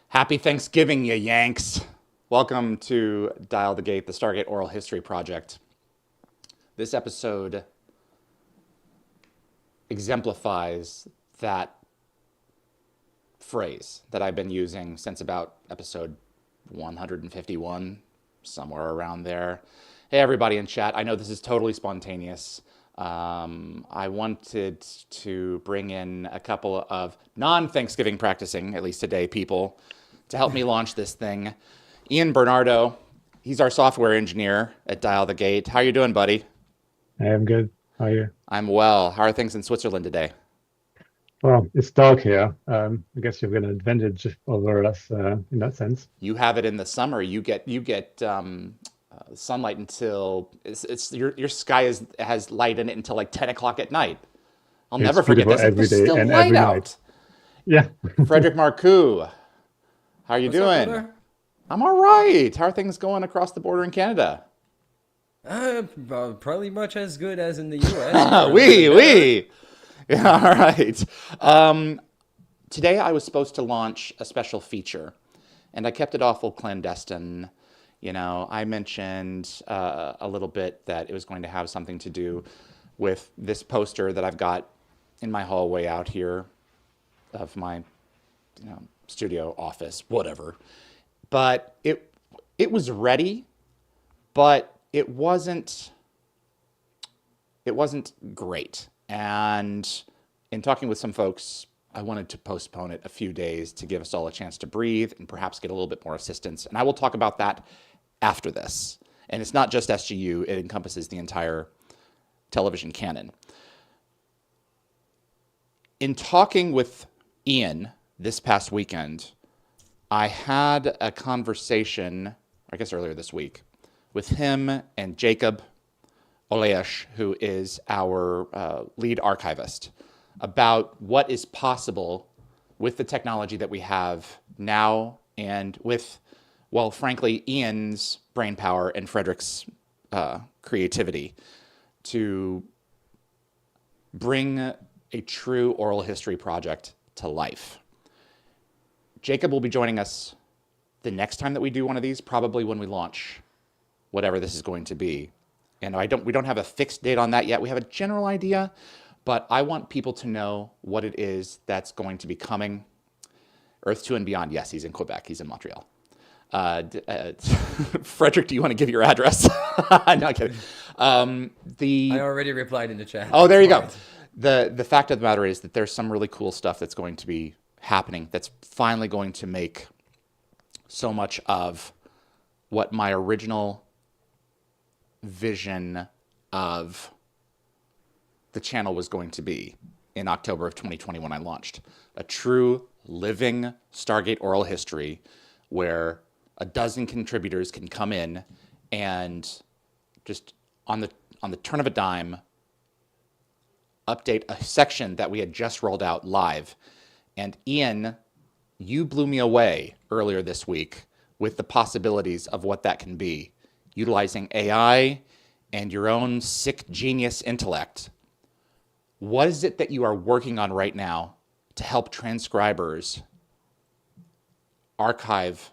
Happy Thanksgiving, you Yanks. Welcome to Dial the Gate, the Stargate Oral History Project. This episode exemplifies that phrase that I've been using since about episode 151, somewhere around there. Hey, everybody in chat. I know this is totally spontaneous. I wanted to bring in a couple of non-Thanksgiving practicing, at least today, people to help me launch this thing. Ian Bernardo, he's our software engineer at Dial the Gate. How are you doing, buddy? I am good. How are you? I'm well. How are things in Switzerland today? Well, it's dark here. I guess you've got an advantage over us in that sense. You have it in the summer. You get sunlight until it's your sky has light in it until like 10 o'clock at night. I'll It's never forget beautiful this. every There's day still and light every night. out. Yeah. Frederick Marcoux, how are you What's up, doing? brother? I'm all right. How are things going across the border in Canada? Probably much as good as in the US, or a little Oui, bit better. oui. Yeah, all right. Um, Today I was supposed to launch a special feature, and I kept it awful clandestine. I mentioned a little bit that it was going to have something to do with this poster that I've got in my hallway out here of my, studio office, whatever. But it was ready, but it wasn't great. And in talking with some folks, I wanted to postpone it a few days to give us all a chance to breathe and perhaps get a little bit more assistance. And I will talk about that after this. And it's not just SGU, it encompasses the entire television canon. In talking with Ian this past weekend, I had a conversation, I guess earlier this week, with him and Jacob Oleash, who is our lead archivist, about what is possible with the technology that we have now and with, well, frankly, Ian's brain power and Frederick's creativity to bring a true oral history project to life. Jacob will be joining us the next time that we do one of these, probably when we launch whatever this is going to be. And we don't have a fixed date on that yet. We have a general idea, but I want people to know what it is that's going to be coming. Earth 2 and beyond. Yes, he's in Quebec. He's in Montreal. Frederick, do you want to give your address? No, kidding. I The already replied in the chat. Oh, there It's you go. fine. The fact of the matter is that there's some really cool stuff that's going to be happening that's finally going to make so much of what my original vision of the channel was going to be in October of 2020 when I launched. A true living Stargate oral history where a dozen contributors can come in and just on the turn of a dime update a section that we had just rolled out live. And Ian, you blew me away earlier this week with the possibilities of what that can be, utilizing AI and your own sick genius intellect. What is it that you are working on right now to help transcribers archive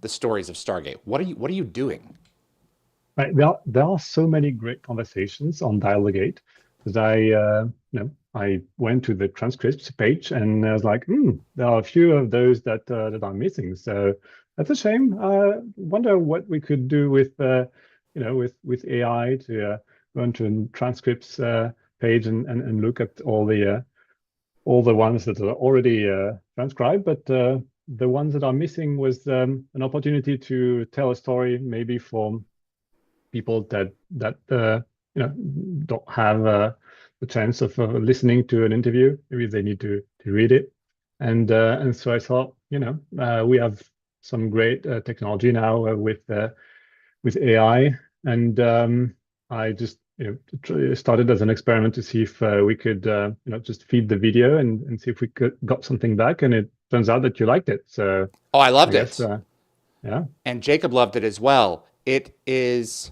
the stories of Stargate? What are you doing? Right. There are so many great conversations on Dialogate that I went to the transcripts page and I was like, there are a few of those that are missing. So that's a shame. Wonder what we could do with with AI to go into a transcripts page and look at all the ones that are already transcribed, but the ones that are missing was an opportunity to tell a story maybe from people that don't have the chance of listening to an interview. Maybe they need to read it, and so I thought, we have some great technology now with AI, and I just started as an experiment to see if we could just feed the video and see if we could got something back, and it turns out that you liked it. So Oh, I I loved guess it. yeah. And Jacob loved it as well. It is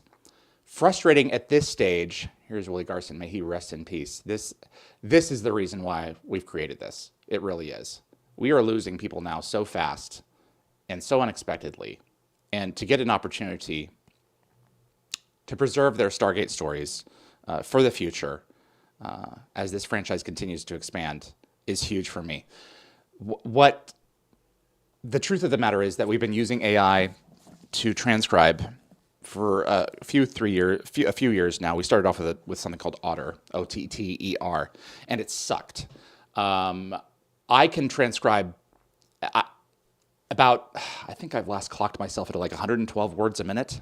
frustrating at this stage. Here's Willie Garson. May he rest in peace. This is the reason why we've created this. It really is. we are losing people now so fast and so unexpectedly. And to get an opportunity to preserve their Stargate stories for the future as this franchise continues to expand is huge for me. What the truth of the matter is that we've been using AI to transcribe for a few years now. We started off with something called Otter, Otter, and it sucked. I can transcribe about, I think I've last clocked myself at like 112 words a minute.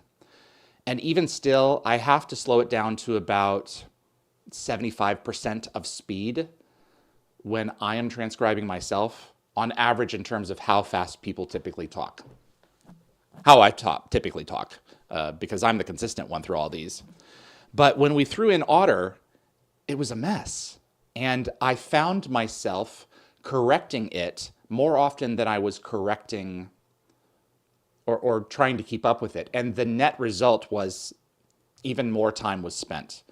And even still, I have to slow it down to about 75% of speed when I am transcribing myself, on average in terms of how fast people typically talk. How I typically talk, because I'm the consistent one through all these. But when we threw in Otter, it was a mess. And I found myself correcting it more often than I was correcting or trying to keep up with it. And the net result was even more time was spent.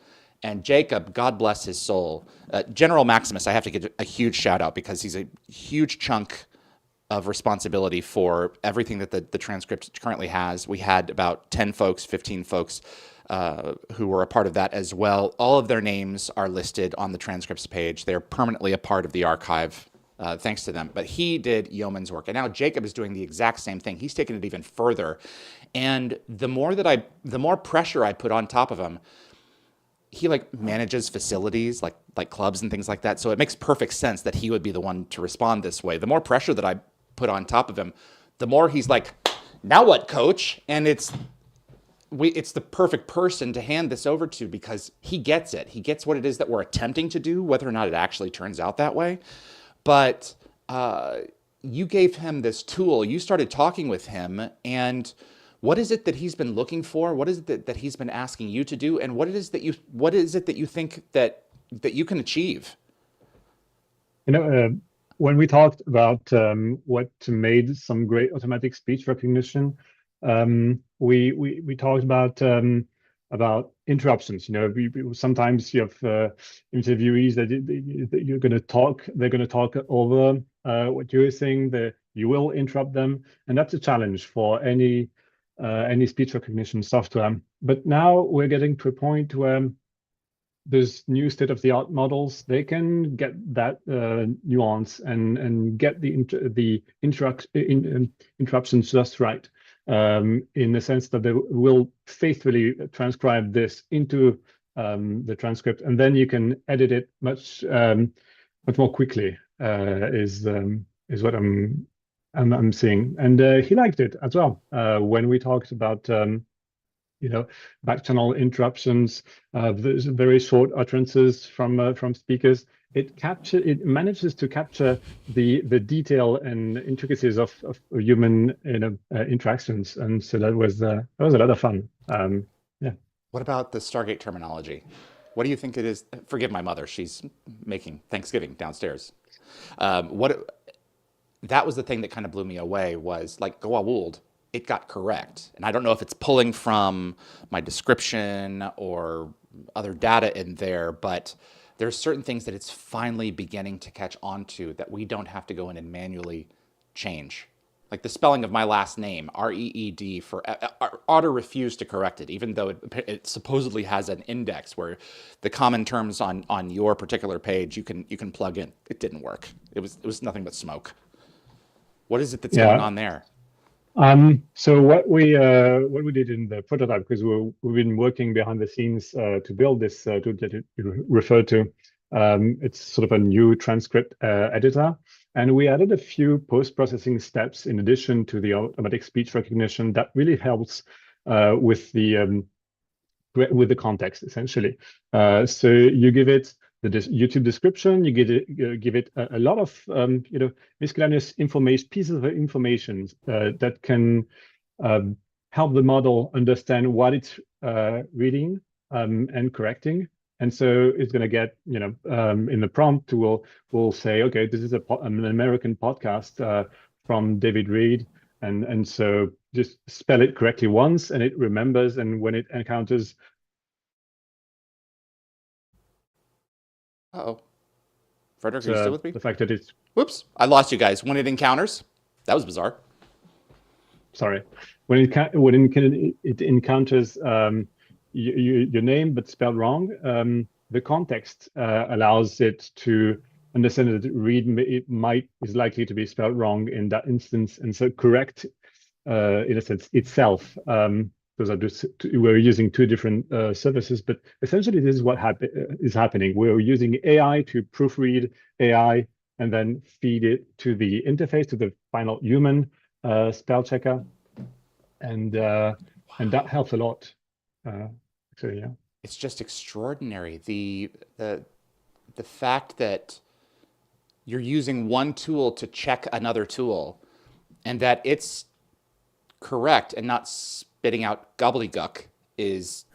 And Jacob, God bless his soul, General Maximus, I have to give a huge shout out because he's a huge chunk of responsibility for everything that the transcript currently has. We had about 10 folks, 15 folks who were a part of that as well. All of their names are listed on the transcripts page. They're permanently a part of the archive, thanks to them. But he did yeoman's work. And now Jacob is doing the exact same thing. He's taken it even further. And the more pressure I put on top of him, he like manages facilities like clubs and things like that. So it makes perfect sense that he would be the one to respond this way. The more pressure that I put on top of him, the more he's like, now what, coach? And it's the perfect person to hand this over to because he gets it. He gets what it is that we're attempting to do, whether or not it actually turns out that way. But you gave him this tool. You started talking with him, and what is it that he's been looking for? What is it that he's been asking you to do? And what is it that you think that you can achieve? When we talked about what made some great automatic speech recognition, we talked about interruptions. Sometimes you have interviewees that you're going to talk. They're going to talk over what you're saying. You will interrupt them, and that's a challenge for any speech recognition software. But now we're getting to a point where there's new state-of-the-art models. They can get that nuance and get the interruptions just right, in the sense that they will faithfully transcribe this into the transcript, and then you can edit it much more quickly. Is what I'm seeing, and he liked it as well when we talked about back channel interruptions. There's very short utterances from speakers. It manages to capture the detail and intricacies of human interactions, and so that was a lot of fun. Yeah. What about the Stargate terminology? What do you think it is? Forgive my mother; she's making Thanksgiving downstairs. That was the thing that kind of blew me away. Was like Goa'uld. It got correct. And I don't know if it's pulling from my description or other data in there, but there's certain things that it's finally beginning to catch on to that we don't have to go in and manually change. Like the spelling of my last name, R-E-E-D, for Otter refused to correct it, even though it supposedly has an index where the common terms on your particular page you can plug in. It didn't work. It was nothing but smoke. What is it that's going on there? So what we did in the prototype, because we've been working behind the scenes to build this tool that you referred to, it's sort of a new transcript editor, and we added a few post-processing steps in addition to the automatic speech recognition that really helps with the context, essentially. So you give it the YouTube description, you give it a lot of miscellaneous pieces of information that can help the model understand what it's reading and correcting. And so it's going to get, in the prompt, we'll say, okay, this is an American podcast from David Reed, and so just spell it correctly once, and it remembers, and when it encounters. Frederick, are you still with me? The fact that it's Whoops, I lost you guys. When it encounters, that was bizarre. sorry when it encounters your name but spelled wrong, the context allows it to understand that it is likely to be spelled wrong in that instance, and so correct in a sense itself. Those are just we're using two different services, but essentially this is what is happening. We're using AI to proofread AI and then feed it to the interface, to the final human spell checker, and that helps a lot. So yeah, It's just extraordinary. The fact that you're using one tool to check another tool, and that it's correct and not spitting out gobbledygook is,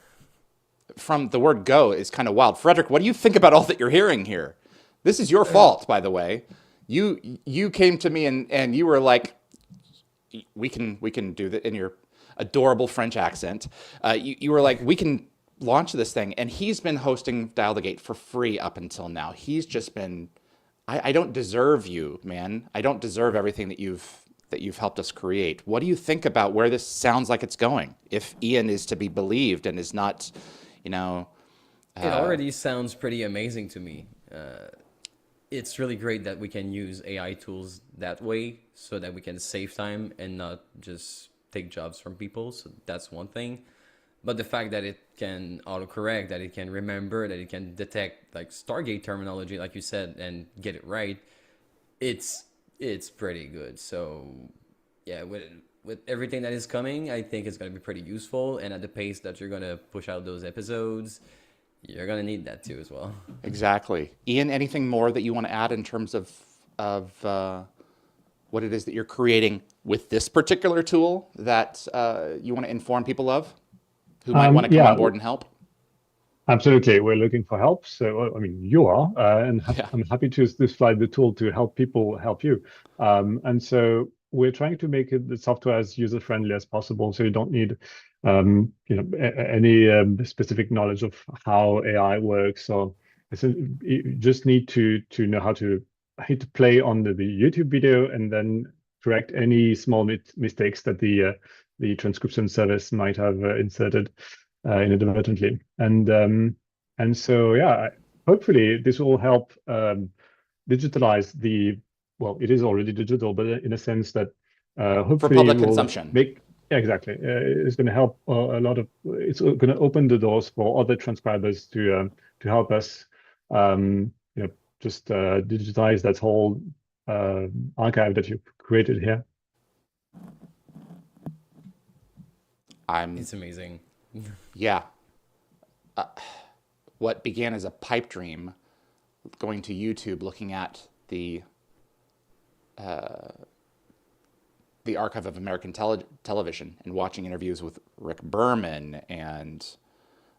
from the word go, is kind of wild. Frederick, what do you think about all that you're hearing here? This is your fault, by the way. You came to me and you were like, we can do that in your adorable French accent. You were like, we can launch this thing, and he's been hosting Dial the Gate for free up until now. He's just been, I don't deserve you, man. I don't deserve everything that you've helped us create. What do you think about where this sounds like it's going? If Ian is to be believed and is not, It already sounds pretty amazing to me. It's really great that we can use AI tools that way so that we can save time and not just take jobs from people. So that's one thing. But the fact that it can autocorrect, that it can remember, that it can detect like Stargate terminology, like you said, and get it right, it's pretty good. So yeah, with everything that is coming, I think it's going to be pretty useful. And at the pace that you're going to push out those episodes, you're going to need that too as well. Exactly. Ian, anything more that you want to add in terms of what it is that you're creating with this particular tool that you want to inform people of who might want to come on board and help? Absolutely. We're looking for help. So, I mean, you are, and Yeah. I'm happy to slide the tool to help people help you. And so we're trying to make the software as user-friendly as possible. So you don't need, any specific knowledge of how AI works, or you just need to know how to hit play on the YouTube video and then correct any small mistakes that the transcription service might have inserted inadvertently. And so yeah, hopefully this will help digitalize it is already digital, but in a sense that hopefully For public will consumption. yeah, exactly. It's going to help a lot of. It's going to open the doors for other transcribers to help us, just digitize that whole archive that you created here. It's amazing. Yeah. What began as a pipe dream, going to YouTube, looking at the archive of American television and watching interviews with Rick Berman and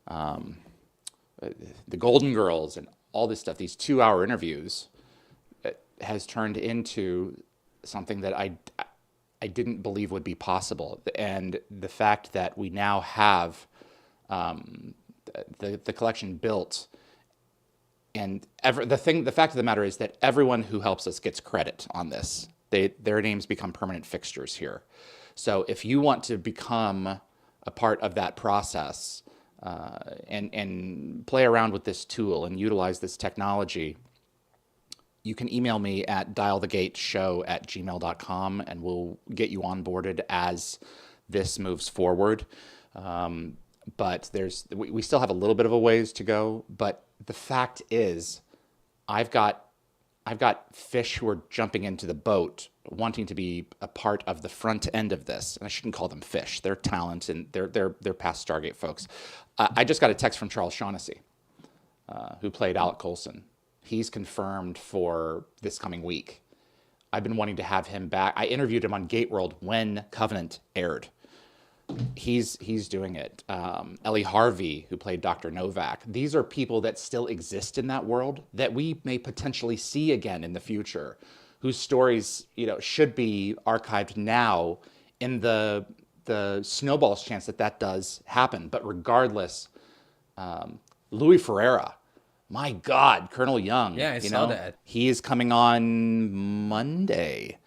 the Golden Girls and all this stuff, these 2-hour interviews, has turned into something that I didn't believe would be possible. And the fact that we now have the collection built, and the fact of the matter is that everyone who helps us gets credit on this. Their names become permanent fixtures here. So if you want to become a part of that process and play around with this tool and utilize this technology, you can email me at dialthegateshow@gmail.com and we'll get you onboarded as this moves forward. But we still have a little bit of a ways to go. But the fact is, I've got fish who are jumping into the boat, wanting to be a part of the front end of this. And I shouldn't call them fish; they're talent, and they're past Stargate folks. I just got a text from Charles Shaughnessy, who played Alec Coulson. He's confirmed for this coming week. I've been wanting to have him back. I interviewed him on Gateworld when Covenant aired. He's doing it. Ellie Harvey, who played Dr. Novak. These are people that still exist in that world that we may potentially see again in the future, whose stories should be archived now in the snowball's chance that does happen. But regardless, Louis Ferreira, My God, Colonel Young. Yeah, I saw that. He is coming on Monday.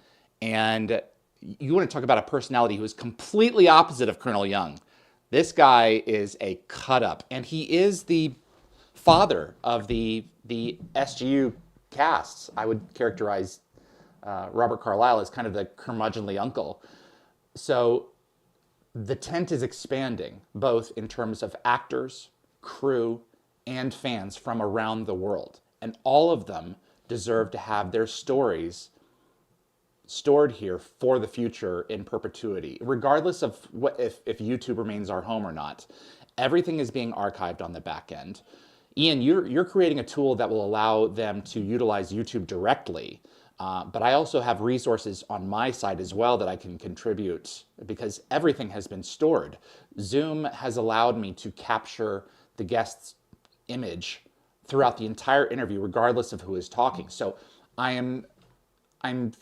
And you want to talk about a personality who is completely opposite of Colonel Young. This guy is a cut up, and he is the father of the SGU casts. I would characterize Robert Carlyle as kind of the curmudgeonly uncle. So the tent is expanding, both in terms of actors, crew, and fans from around the world. And all of them deserve to have their stories stored here for the future in perpetuity, regardless of what if YouTube remains our home or not. Everything is being archived on the back end. Ian, you're creating a tool that will allow them to utilize YouTube directly, but I also have resources on my side as well that I can contribute because everything has been stored. Zoom has allowed me to capture the guest's image throughout the entire interview, regardless of who is talking. So I'm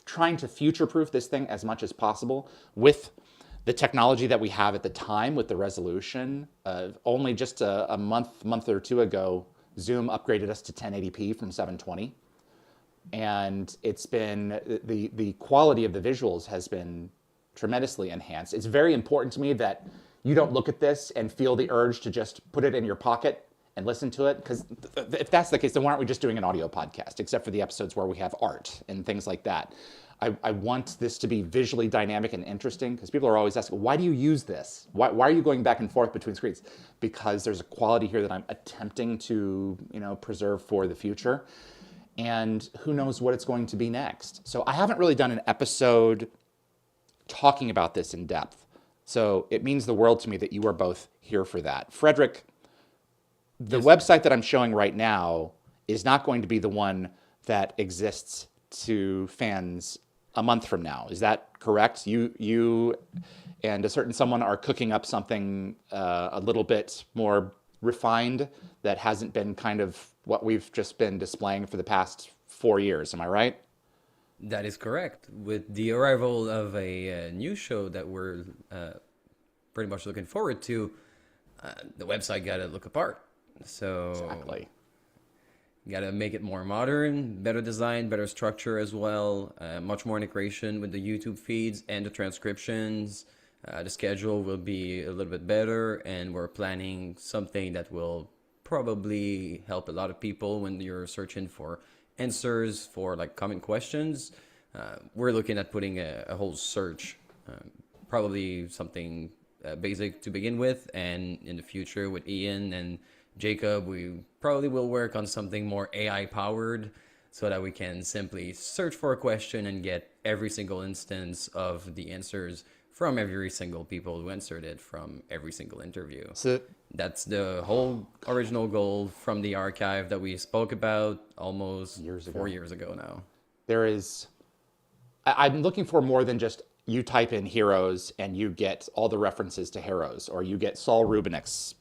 trying to future-proof this thing as much as possible with the technology that we have at the time, with the resolution. Only just a month or two ago, Zoom upgraded us to 1080p from 720. And it's been, the quality of the visuals has been tremendously enhanced. It's very important to me that you don't look at this and feel the urge to just put it in your pocket and listen to it, because if that's the case, then why aren't we just doing an audio podcast, except for the episodes where we have art and things like that. I want this to be visually dynamic and interesting, because people are always asking, why do you use this? Why are you going back and forth between screens? Because there's a quality here that I'm attempting to preserve for the future, and who knows what it's going to be next. So I haven't really done an episode talking about this in depth, so it means the world to me that you are both here for that. Frederick, the website that I'm showing right now is not going to be the one that exists to fans a month from now. Is that correct? You and a certain someone are cooking up something a little bit more refined that hasn't been kind of what we've just been displaying for the past 4 years. Am I right? That is correct. With the arrival of a new show that we're pretty much looking forward to, the website got to look apart. So exactly. Got to make it more modern, better design, better structure as well, much more integration with the YouTube feeds and the transcriptions. The schedule will be a little bit better, and we're planning something that will probably help a lot of people when you're searching for answers for like common questions. We're looking at putting a whole search, probably something basic to begin with, and in the future with Ian and Jacob, we probably will work on something more AI powered so that we can simply search for a question and get every single instance of the answers from every single people who answered it from every single interview. So that's the whole original goal from the archive that we spoke about almost 4 years ago now. I'm looking for more than just you type in heroes and you get all the references to heroes, or you get Saul Rubinick's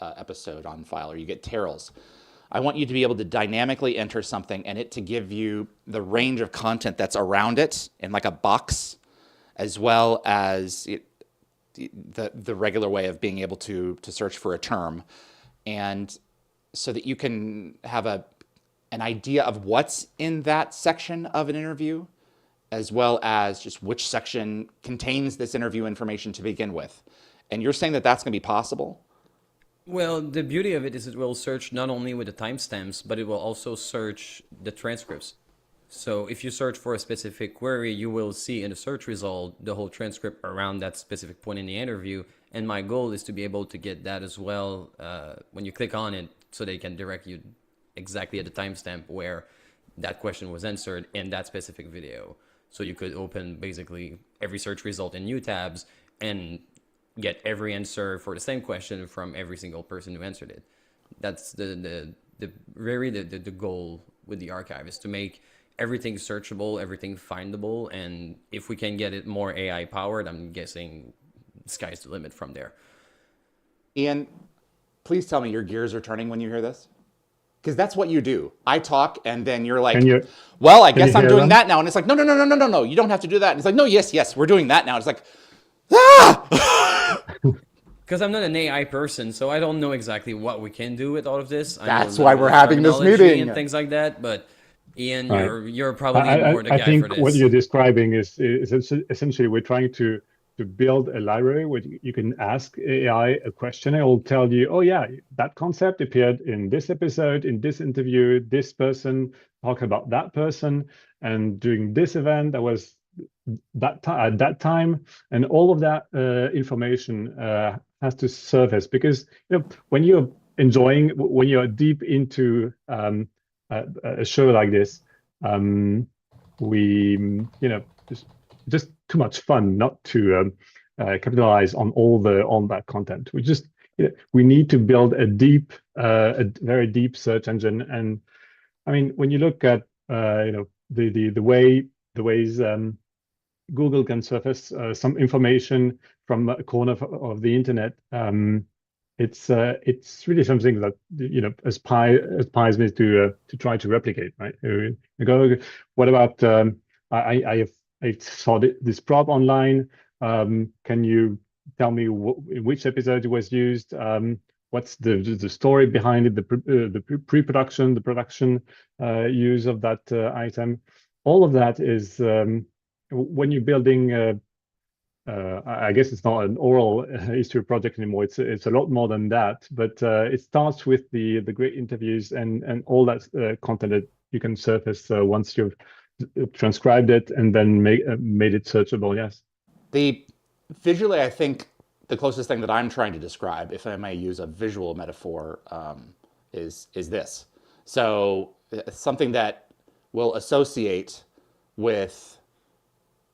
episode on file, or you get Terrell's. I want you to be able to dynamically enter something and it to give you the range of content that's around it in like a box, as well as the regular way of being able to search for a term, and so that you can have an idea of what's in that section of an interview, as well as just which section contains this interview information to begin with. And you're saying that that's going to be possible? Well, the beauty of it is it will search not only with the timestamps, but it will also search the transcripts. So if you search for a specific query, you will see in the search result the whole transcript around that specific point in the interview. And my goal is to be able to get that as well when you click on it, so they can direct you exactly at the timestamp where that question was answered in that specific video. So you could open basically every search result in new tabs and get every answer for the same question from every single person who answered it. That's the goal with the archive, is to make everything searchable, everything findable, and if we can get it more AI powered, I'm guessing sky's the limit from there. Ian, please tell me your gears are turning when you hear this, because that's what you do. I talk and then you're like, well, I guess I'm doing that now. And it's like, no, you don't have to do that. And it's like, no, yes, we're doing that now. It's like, ah! Because I'm not an AI person, so I don't know exactly what we can do with all of this. I know That's a why little we're bit of having this terminology meeting. and things like that. But Ian, Right. you're probably more the I guy for think what this. you're describing is essentially we're trying to build a library where you can ask AI a question. It will tell you, oh yeah, that concept appeared in this episode, in this interview, this person talked about that person, and during this event, there was at that time, and all of that information has to surface because when you're when you're deep into a show like this, we just too much fun not to capitalize on all that content. We need to build a very deep search engine. And I mean, when you look at the ways Google can surface some information from a corner of the internet. It's really something that aspires me to try to replicate, right? You go, what about I saw this prop online. Can you tell me in which episode it was used? What's the story behind it? The pre-production, the production use of that item. All of that is when you're building. I guess it's not an oral history project anymore. It's a lot more than that. But it starts with the great interviews and all that content that you can surface once you've transcribed it and then made it searchable. Yes. Visually, I think the closest thing that I'm trying to describe, if I may use a visual metaphor, is this. So something that will associate with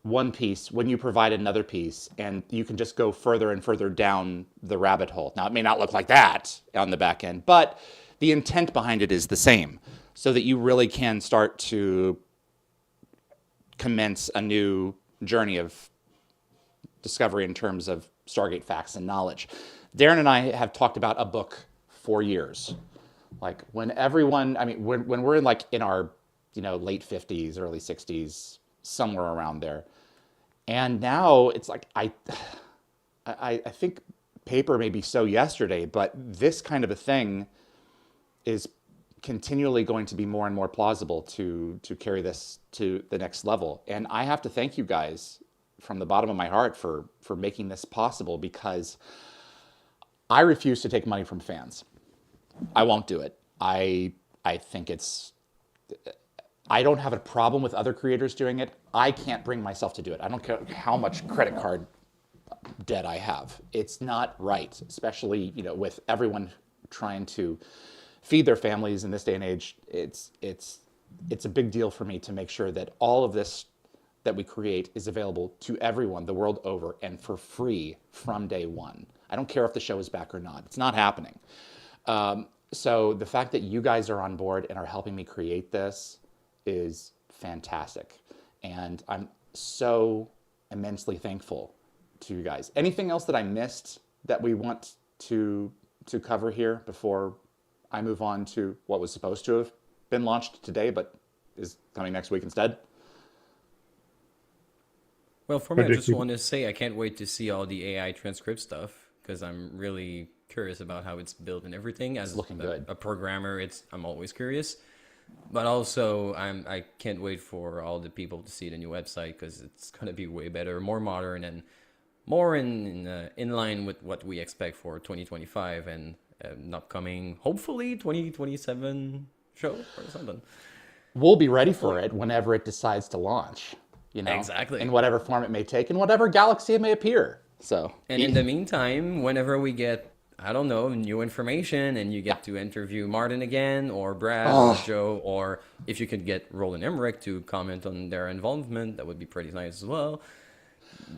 one piece when you provide another piece, and you can just go further and further down the rabbit hole. Now, it may not look like that on the back end, but the intent behind it is the same, so that you really can start to commence a new journey of discovery in terms of Stargate facts and knowledge. Darren and I have talked about a book for years. Like when we're in our late 50s, early 60s, somewhere around there. And now it's like I think paper may be so yesterday, but this kind of a thing is continually going to be more and more plausible to carry this to the next level. And I have to thank you guys from the bottom of my heart for making this possible, because I refuse to take money from fans. I won't do it. I think I don't have a problem with other creators doing it. I can't bring myself to do it. I don't care how much credit card debt I have. It's not right, especially with everyone trying to feed their families in this day and age. It's a big deal for me to make sure that all of this that we create is available to everyone the world over and for free from day one. I don't care if the show is back or not. It's not happening. So the fact that you guys are on board and are helping me create this is fantastic. And I'm so immensely thankful to you guys. Anything else that I missed that we want to cover here before I move on to what was supposed to have been launched today but is coming next week instead? Well, for me, I just want to say I can't wait to see all the AI transcript stuff, because I'm really curious about how it's built and everything. As looking good. A programmer, I'm always curious. But also, I can't wait for all the people to see the new website, because it's going to be way better, more modern, and more in line with what we expect for 2025 and an upcoming, hopefully, 2027 show or something. We'll be ready for it whenever it decides to launch. Exactly. In whatever form it may take, in whatever galaxy it may appear. So. And in the meantime, whenever we get, I don't know, new information, and you get to interview Martin again, or Brad, or Joe, or if you could get Roland Emmerich to comment on their involvement, that would be pretty nice as well.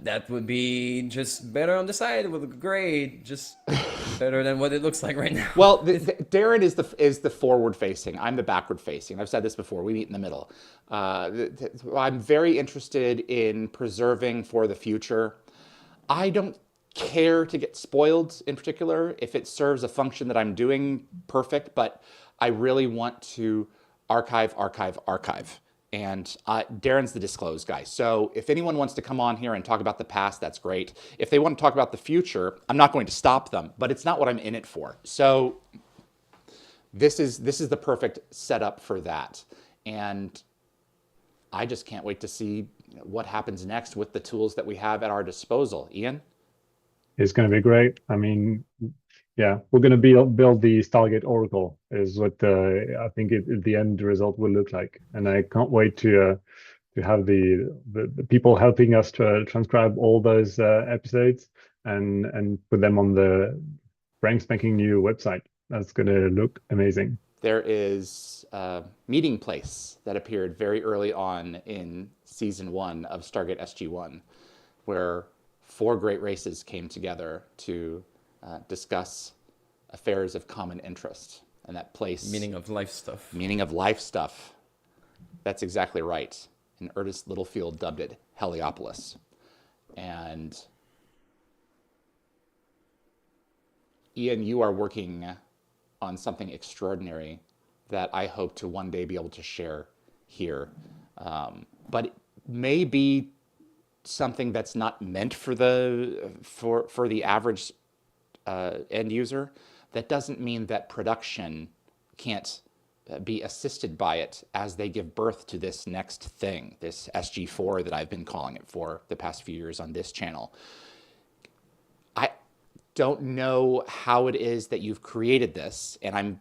That would be just better on the side. It would look great, just better than what it looks like right now. Well, Darren is the forward-facing. I'm the backward-facing. I've said this before. We meet in the middle. I'm very interested in preserving for the future. I don't care to get spoiled in particular. If it serves a function that I'm doing, perfect. But I really want to archive. And Darren's the disclosed guy. So if anyone wants to come on here and talk about the past, that's great. If they want to talk about the future, I'm not going to stop them, but it's not what I'm in it for. So this is the perfect setup for that. And I just can't wait to see what happens next with the tools that we have at our disposal. Ian? It's going to be great. I mean, yeah, we're going to build the Stargate Oracle is what I think the end result will look like, and I can't wait to have the people helping us to transcribe all those episodes and put them on the brand spanking new website. That's going to look amazing. There is a meeting place that appeared very early on in season 1 of Stargate SG-1, where 4 great races came together to discuss affairs of common interest. And that place... Meaning of life stuff. Meaning of life stuff. That's exactly right. And Ernest Littlefield dubbed it Heliopolis. And Ian, you are working on something extraordinary that I hope to one day be able to share here. But it may be something that's not meant for the average end user. That doesn't mean that production can't be assisted by it as they give birth to this next thing, this SG4 that I've been calling it for the past few years on this channel. I don't know how it is that you've created this, and I'm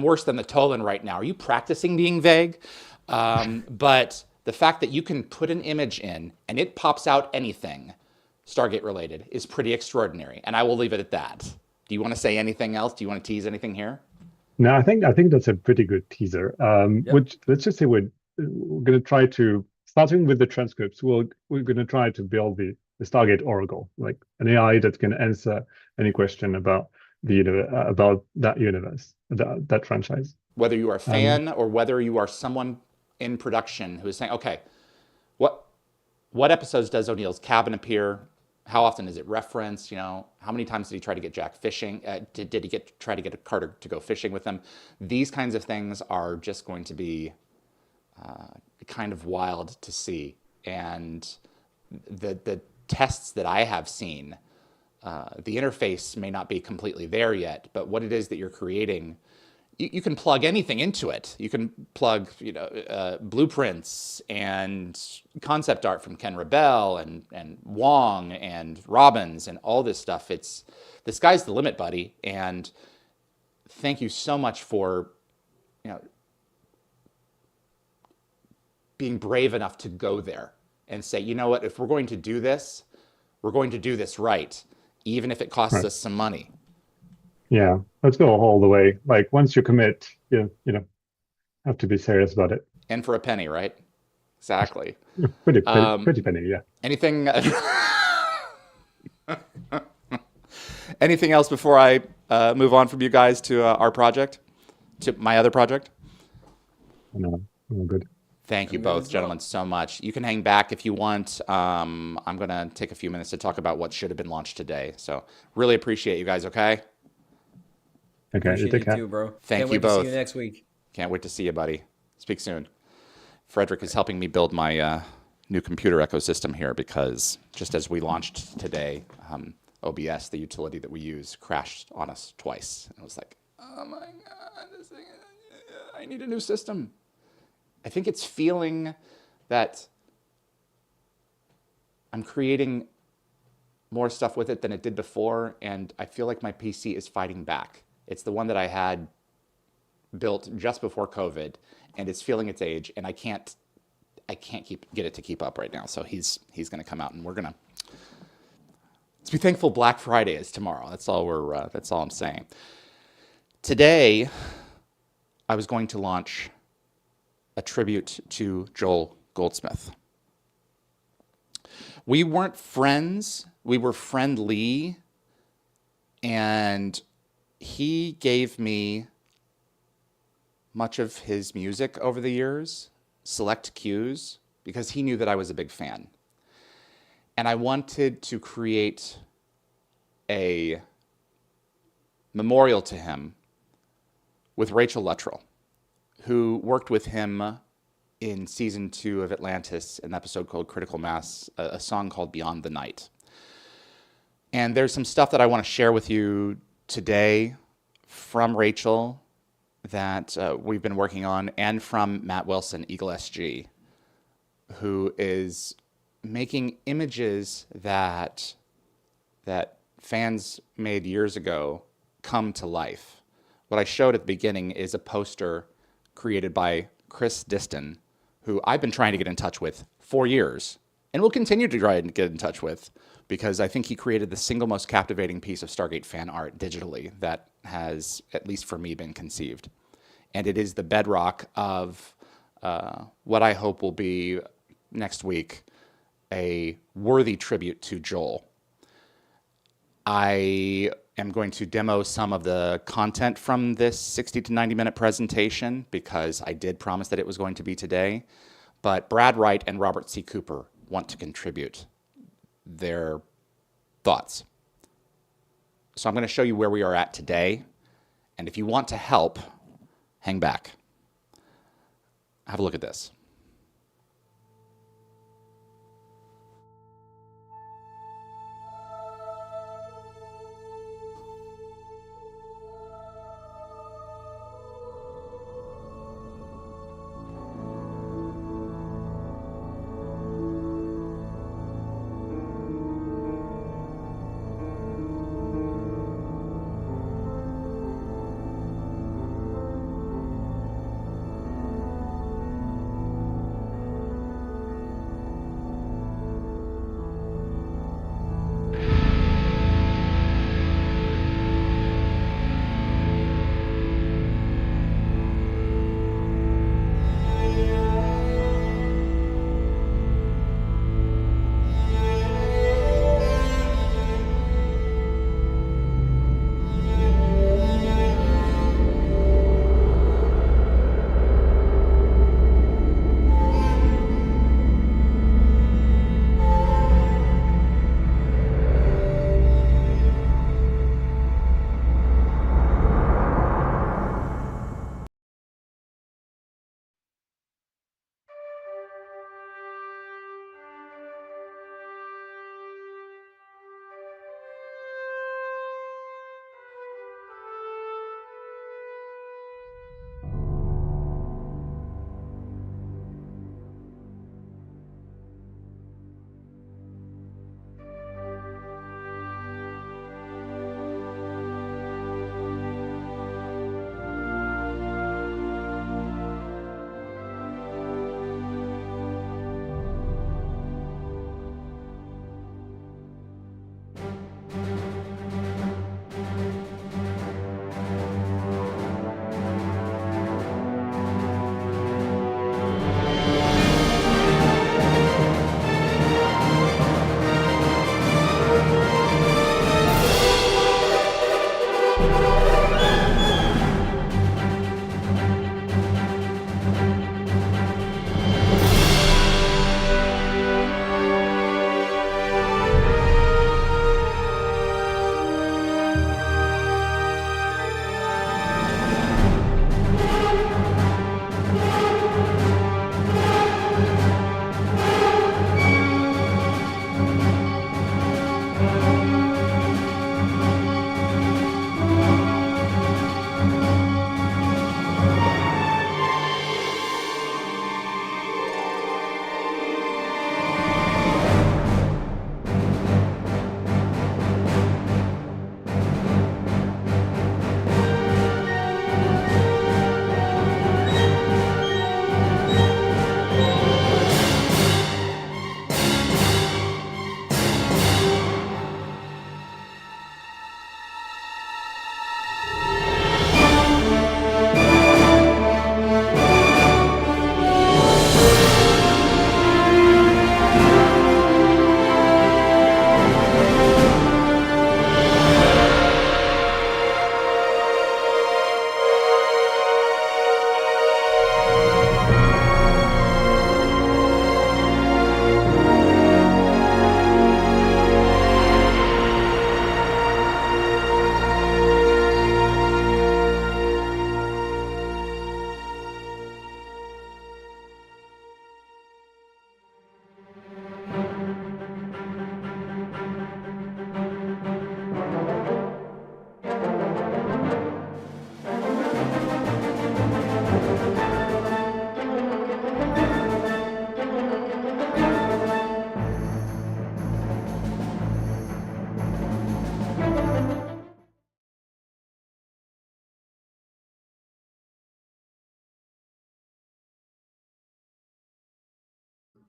worse than the Tolan right now. Are you practicing being vague? But the fact that you can put an image in and it pops out anything Stargate related is pretty extraordinary, and I will leave it at that. Do you want to say anything else? Do you want to tease anything here? No, I think that's a pretty good teaser. Yep. Which, let's just say we're going to try to, starting with the transcripts, we're going to try to build the Stargate Oracle, like an AI that can answer any question about about that universe, that franchise. Whether you are a fan or whether you are someone in production who is saying, okay, what episodes does O'Neill's cabin appear? How often is it referenced? How many times did he try to get Jack fishing? Did he try to get Carter to go fishing with him? These kinds of things are just going to be kind of wild to see. And the tests that I have seen, the interface may not be completely there yet, but what it is that you're creating, you can plug anything into it. You can plug, blueprints and concept art from Ken Rebel and Wong and Robbins and all this stuff. The sky's the limit, buddy. And thank you so much for, being brave enough to go there and say, you know what, if we're going to do this, we're going to do this right, even if it costs us some money. Yeah, let's go all the way. Like once you commit, you have to be serious about it. And for a penny, right? Exactly. Pretty penny, yeah. Anything? Anything else before I move on from you guys to our project, to my other project? No, good. Thank you both, gentlemen, so much. You can hang back if you want. I'm going to take a few minutes to talk about what should have been launched today. So really appreciate you guys, okay? Okay, Appreciate you too, bro. Thank you Can't wait both. to see you next week. Can't wait to see you, buddy. Speak soon. Frederick is helping me build my new computer ecosystem here because just as we launched today, OBS, the utility that we use, crashed on us twice. And it was like, oh my God, this thing, I need a new system. I think it's feeling that I'm creating more stuff with it than it did before, and I feel like my PC is fighting back. It's the one that I had built just before COVID, and it's feeling its age, and I can't get it to keep up right now. So he's going to come out, and we're gonna. Let's be thankful Black Friday is tomorrow. That's all that's all I'm saying. Today, I was going to launch a tribute to Joel Goldsmith. We weren't friends. We were friendly, and he gave me much of his music over the years, select cues, because he knew that I was a big fan. And I wanted to create a memorial to him with Rachel Luttrell, who worked with him in season 2 of Atlantis, an episode called Critical Mass, a song called Beyond the Night. And there's some stuff that I want to share with you today from Rachel that we've been working on, and from Matt Wilson, Eagle SG, who is making images that fans made years ago come to life. What I showed at the beginning is a poster created by Chris Diston, who I've been trying to get in touch with for years, and will continue to try and get in touch with, because I think he created the single most captivating piece of Stargate fan art digitally that has, at least for me, been conceived. And it is the bedrock of what I hope will be, next week, a worthy tribute to Joel. I am going to demo some of the content from this 60 to 90 minute presentation, because I did promise that it was going to be today. But Brad Wright and Robert C. Cooper want to contribute their thoughts. So I'm going to show you where we are at today. And if you want to help, hang back. Have a look at this.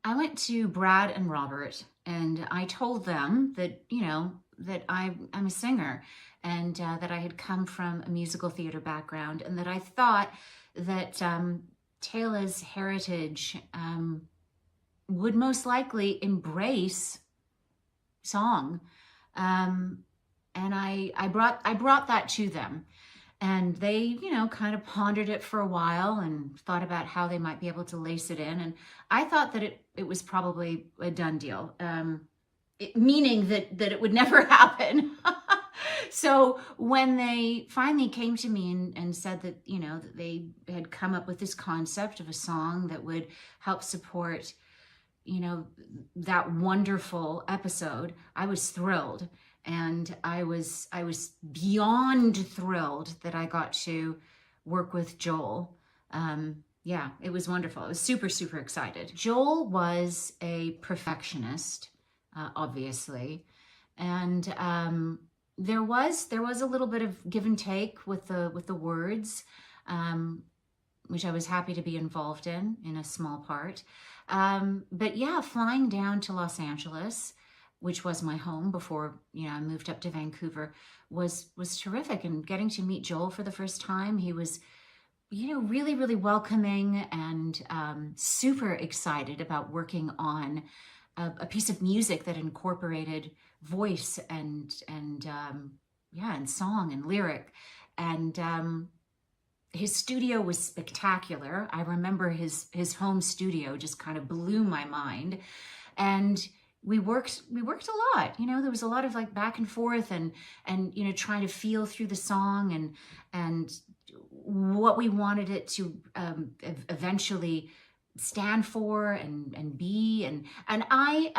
I went to Brad and Robert, and I told them that, that I'm a singer, and that I had come from a musical theater background, and that I thought that Taylor's heritage would most likely embrace song. And I brought that to them. And they, kind of pondered it for a while and thought about how they might be able to lace it in. And I thought that it was probably a done deal, meaning that it would never happen. So when they finally came to me and said that, that they had come up with this concept of a song that would help support, that wonderful episode, I was thrilled. And I was beyond thrilled that I got to work with Joel. Yeah, it was wonderful. I was super, super excited. Joel was a perfectionist, obviously. And there was a little bit of give and take with the words, which I was happy to be involved in a small part. But yeah, flying down to Los Angeles, which was my home before, I moved up to Vancouver, was terrific. And getting to meet Joel for the first time, he was, really, really welcoming and super excited about working on a piece of music that incorporated voice and song and lyric. And his studio was spectacular. I remember his home studio just kind of blew my mind. And we worked a lot. There was a lot of like back and forth and trying to feel through the song and what we wanted it to eventually stand for and be. And I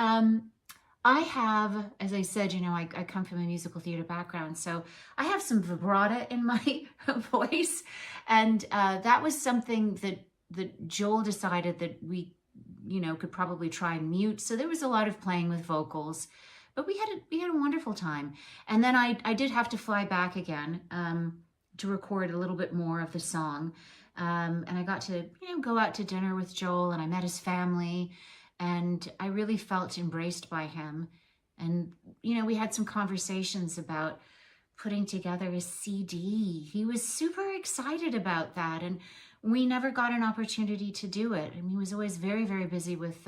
have, as I said, I come from a musical theater background, so I have some vibrato in my voice, and that was something that Joel decided that we could probably try and mute. So there was a lot of playing with vocals, but we had a wonderful time. And then I did have to fly back again to record a little bit more of the song. And I got to, go out to dinner with Joel, and I met his family, and I really felt embraced by him. And, we had some conversations about putting together a CD. He was super excited about that. And we never got an opportunity to do it. And he was always very, very busy with,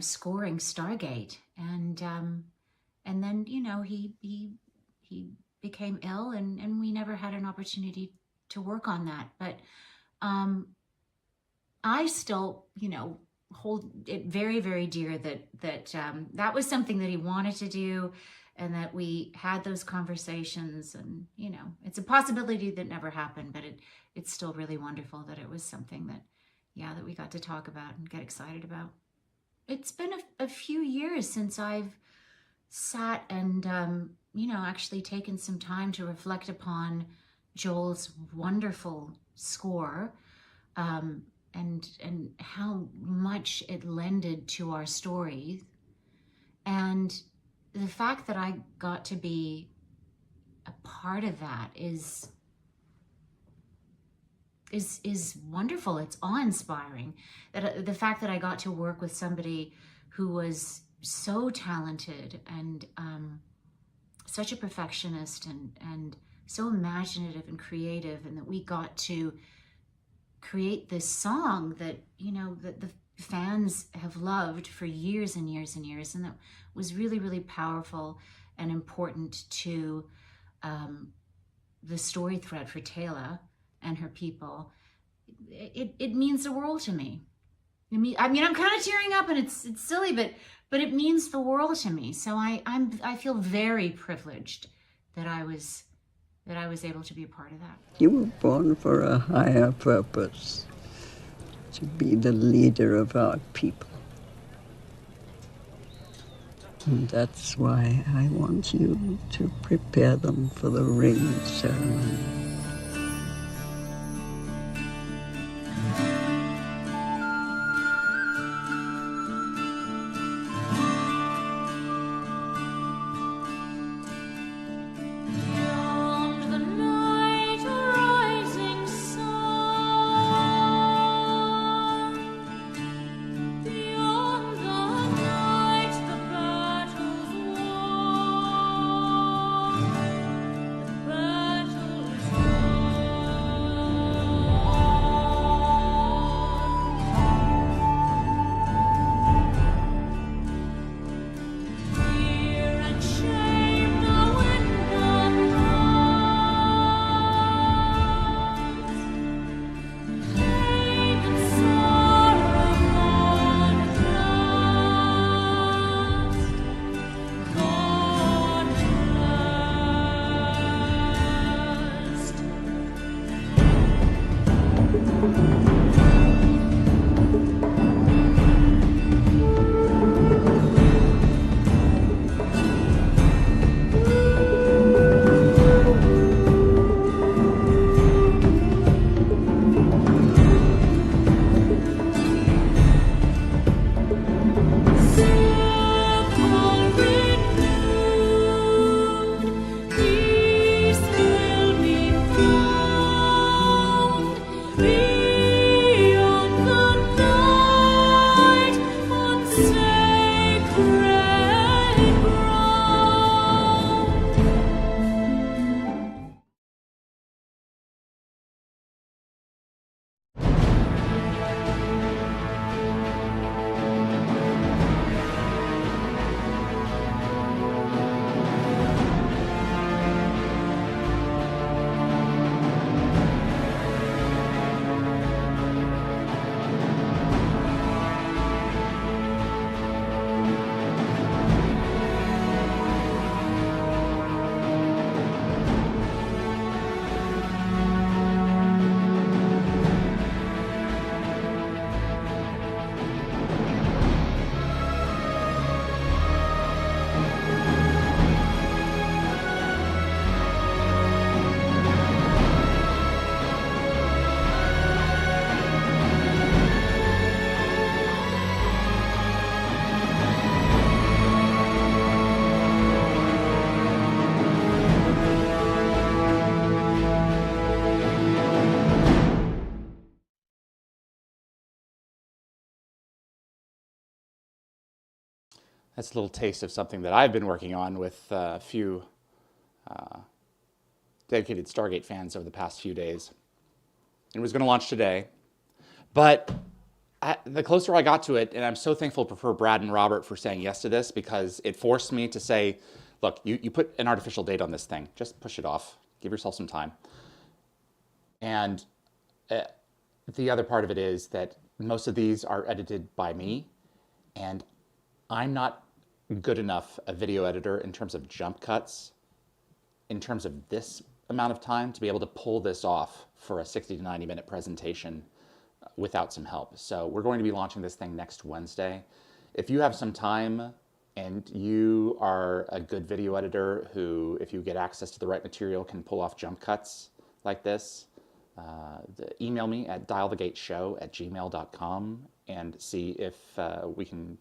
scoring Stargate. And then, he became ill, and we never had an opportunity to work on that. But I still, hold it very, very dear that was something that he wanted to do, and that we had those conversations. And, it's a possibility that never happened, but it's still really wonderful that it was something that we got to talk about and get excited about. It's been a few years since I've sat and, actually taken some time to reflect upon Joel's wonderful score, and how much it lended to our story. And the fact that I got to be a part of that is wonderful. It's awe-inspiring. That the fact that I got to work with somebody who was so talented and such a perfectionist and so imaginative and creative, and that we got to create this song that that the fans have loved for years and years and years, and that was really, really powerful and important to the story thread for Taylor and her people. It means the world to me. I mean, I'm kind of tearing up, and it's silly, but it means the world to me. So I feel very privileged that I was able to be a part of that. You were born for a higher purpose, to be the leader of our people. And that's why I want you to prepare them for the ring ceremony. That's a little taste of something that I've been working on with a few dedicated Stargate fans over the past few days. It was going to launch today, but the closer I got to it, and I'm so thankful for Brad and Robert for saying yes to this, because it forced me to say, look, you put an artificial date on this thing, just push it off, give yourself some time. And the other part of it is that most of these are edited by me, and I'm not good enough a video editor in terms of jump cuts, in terms of this amount of time, to be able to pull this off for a 60 to 90 minute presentation without some help. So we're going to be launching this thing next Wednesday. If you have some time and you are a good video editor who, if you get access to the right material, can pull off jump cuts like this, email me at dialthegateshow@gmail.com and see if we can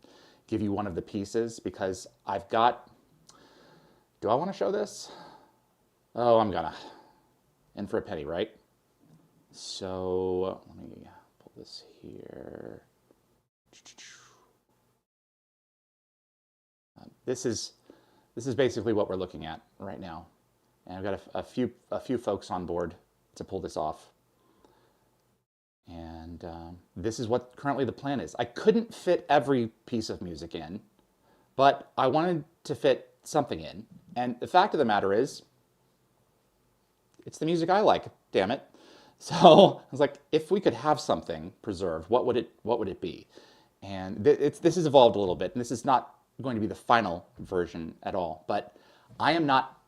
give you one of the pieces, because I've got, do I want to show this? Oh, I'm gonna. In for a penny, right? So let me pull this here. This is basically what we're looking at right now, and I've got a few folks on board to pull this off. And this is what currently the plan is. I couldn't fit every piece of music in, but I wanted to fit something in. And the fact of the matter is, it's the music I like, damn it. So I was like, if we could have something preserved, what would it be? And this has evolved a little bit, and this is not going to be the final version at all. But I am not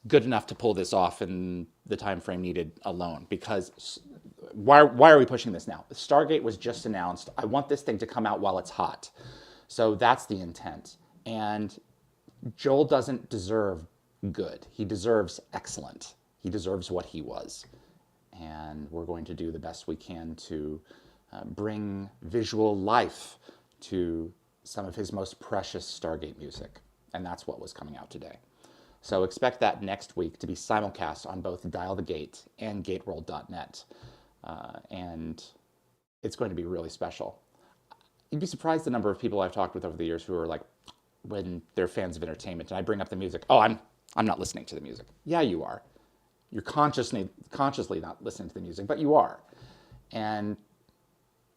good enough to pull this off in the time frame needed alone, because why are we pushing this now? Stargate was just announced. I want this thing to come out while it's hot. So that's the intent. And Joel doesn't deserve good. He deserves excellent. He deserves what he was. And we're going to do the best we can to bring visual life to some of his most precious Stargate music. And that's what was coming out today. So expect that next week to be simulcast on both Dial the Gate and GateWorld.net. And it's going to be really special. You'd be surprised the number of people I've talked with over the years who are like, when they're fans of entertainment and I bring up the music, oh, I'm not listening to the music. Yeah, you are. You're consciously not listening to the music, but you are. And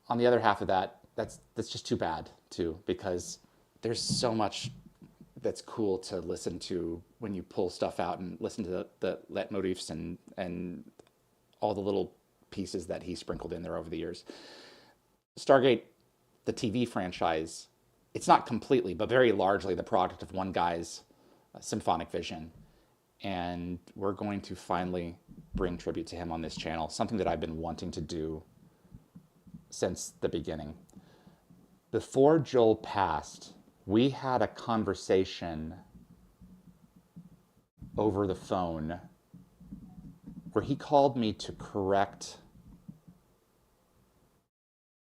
on the other half of that, that's just too bad too, because there's so much that's cool to listen to when you pull stuff out and listen to the leitmotifs and all the little pieces that he sprinkled in there over the years. Stargate, the TV franchise, it's not completely, but very largely the product of one guy's symphonic vision. And we're going to finally bring tribute to him on this channel, something that I've been wanting to do since the beginning. Before Joel passed, we had a conversation over the phone where he called me to correct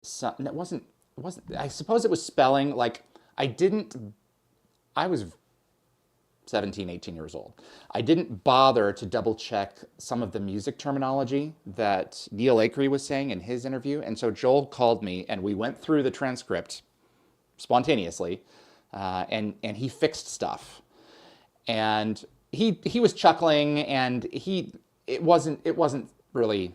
something. It wasn't, I suppose it was spelling. Like, I was 17, 18 years old. I didn't bother to double check some of the music terminology that Neil Acree was saying in his interview. And so Joel called me and we went through the transcript spontaneously, and he fixed stuff. And he was chuckling, and it wasn't really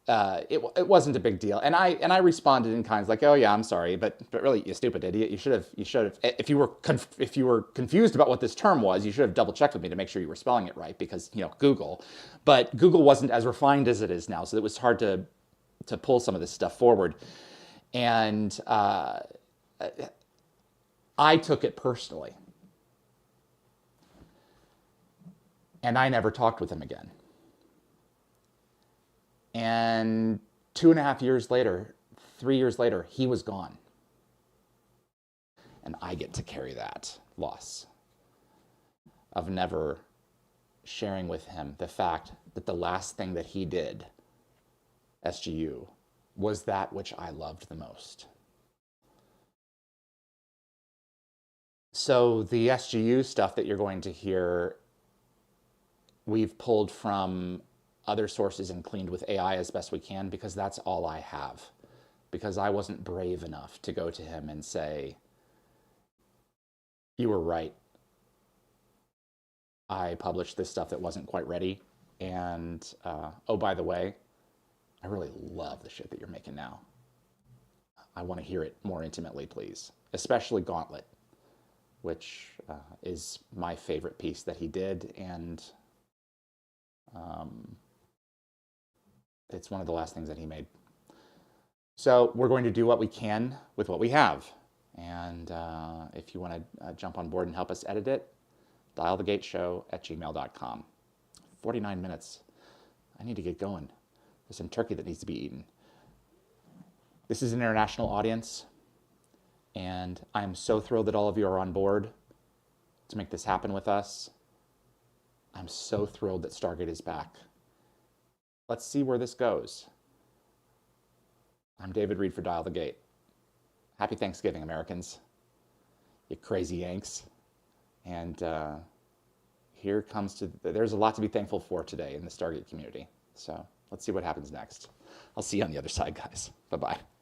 it wasn't a big deal. And I responded in kind of like, oh yeah, I'm sorry, but really, you stupid idiot, you should have if you were confused about what this term was, you should have double checked with me to make sure you were spelling it right, because Google. But Google wasn't as refined as it is now, so it was hard to pull some of this stuff forward. And I took it personally. And I never talked with him again. And 2.5 years later, 3 years later, he was gone. And I get to carry that loss of never sharing with him the fact that the last thing that he did, SGU, was that which I loved the most. So the SGU stuff that you're going to hear, we've pulled from other sources and cleaned with AI as best we can, because that's all I have. Because I wasn't brave enough to go to him and say, You were right. I published this stuff that wasn't quite ready. And, oh, by the way, I really love the shit that you're making now. I want to hear it more intimately, please. Especially Gauntlet, which is my favorite piece that he did. And it's one of the last things that he made. So we're going to do what we can with what we have. And if you want to jump on board and help us edit it, dialthegateshow@gmail.com. 49 minutes. I need to get going. There's some turkey that needs to be eaten. This is an international audience, and I am so thrilled that all of you are on board to make this happen with us. I'm so thrilled that Stargate is back. Let's see where this goes. I'm David Reed for Dial the Gate. Happy Thanksgiving, Americans. You crazy Yanks. And here comes to, there's a lot to be thankful for today in the Stargate community. So let's see what happens next. I'll see you on the other side, guys. Bye-bye.